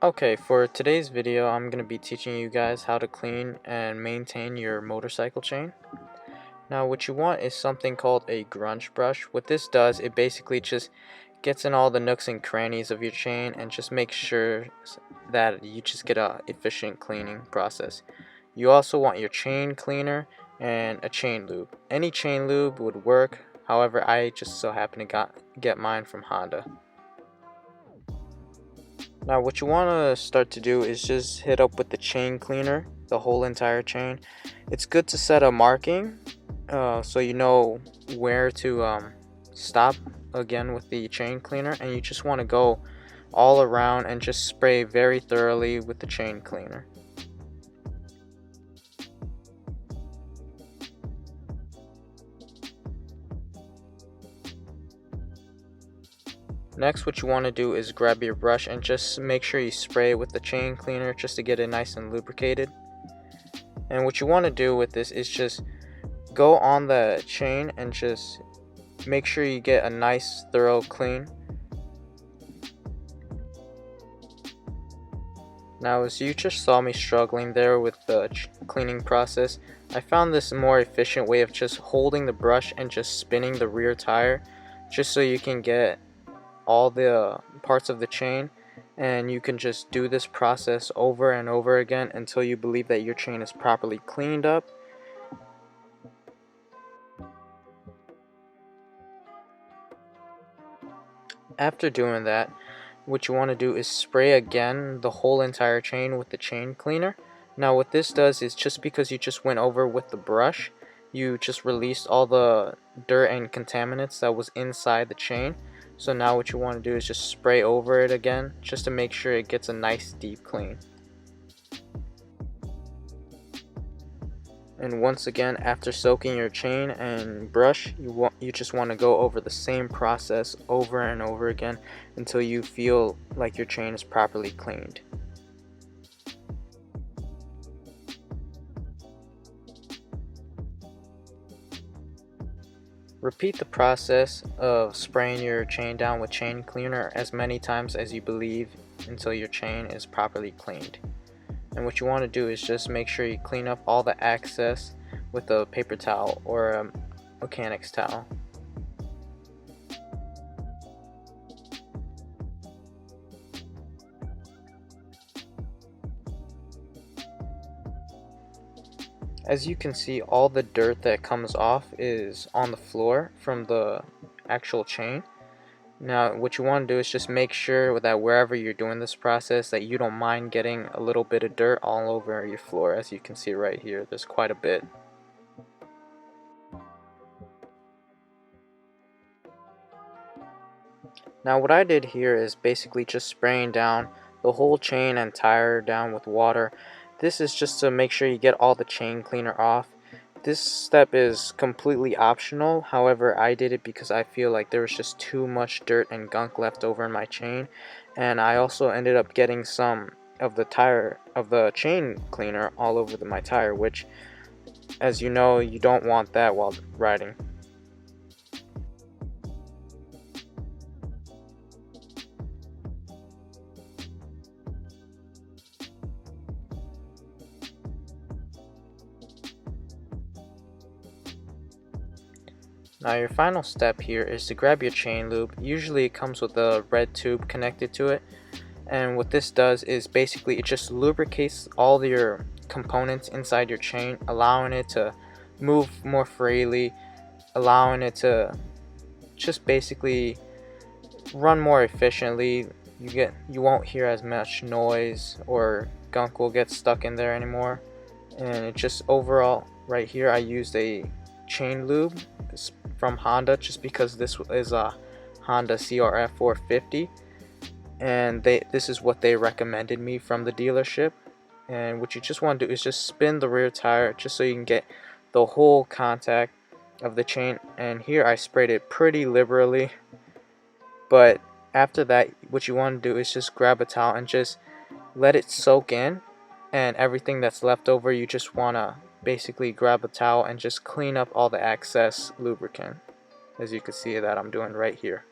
Okay, for today's video, I'm going to be teaching you guys how to clean and maintain your motorcycle chain. Now, what you want is something called a grunge brush. What this does, it basically just gets in all the nooks and crannies of your chain and just makes sure that you just get a efficient cleaning process. You also want your chain cleaner and a chain lube. Any chain lube would work, however, I just so happen to get mine from Honda. Now what you want to start to do is just hit up with the chain cleaner, the whole entire chain. It's good to set a marking so you know where to stop again with the chain cleaner, and you just want to go all around and just spray very thoroughly with the chain cleaner. Next, what you want to do is grab your brush and just make sure you spray it with the chain cleaner just to get it nice and lubricated. And what you want to do with this is just go on the chain and just make sure you get a nice thorough clean. Now, as you just saw me struggling there with the cleaning process, I found this more efficient way of just holding the brush and just spinning the rear tire just so you can get all the parts of the chain, and you can just do this process over and over again until you believe that your chain is properly cleaned up. After doing that, what you want to do is spray again the whole entire chain with the chain cleaner. Now what this does is, just because you just went over with the brush, you just released all the dirt and contaminants that was inside the chain. So now what you want to do is just spray over it again just to make sure it gets a nice deep clean. And once again, after soaking your chain and brush, you just want to go over the same process over and over again until you feel like your chain is properly cleaned. Repeat the process of spraying your chain down with chain cleaner as many times as you believe until your chain is properly cleaned. And what you want to do is just make sure you clean up all the excess with a paper towel or a mechanic's towel. As you can see, all the dirt that comes off is on the floor from the actual chain. Now what you want to do is just make sure that wherever you're doing this process that you don't mind getting a little bit of dirt all over your floor. As you can see right here, there's quite a bit. Now what I did here is basically just spraying down the whole chain and tire down with water. This is just to make sure you get all the chain cleaner off. This step is completely optional, however I did it because I feel like there was just too much dirt and gunk left over in my chain, and I also ended up getting some of the chain cleaner all over my tire, which, as you know, you don't want that while riding. Now your final step here is to grab your chain lube. Usually it comes with a red tube connected to it, and what this does is basically it just lubricates all your components inside your chain, allowing it to move more freely, allowing it to just basically run more efficiently. You won't hear as much noise or gunk will get stuck in there anymore. And it just overall, right here I used a chain lube from Honda just because this is a Honda CRF 450, and this is what they recommended me from the dealership. And what you just want to do is just spin the rear tire just so you can get the whole contact of the chain. And here I sprayed it pretty liberally, but after that what you want to do is just grab a towel and just let it soak in, and everything that's left over you just want to basically grab a towel and just clean up all the excess lubricant, as you can see that I'm doing right here.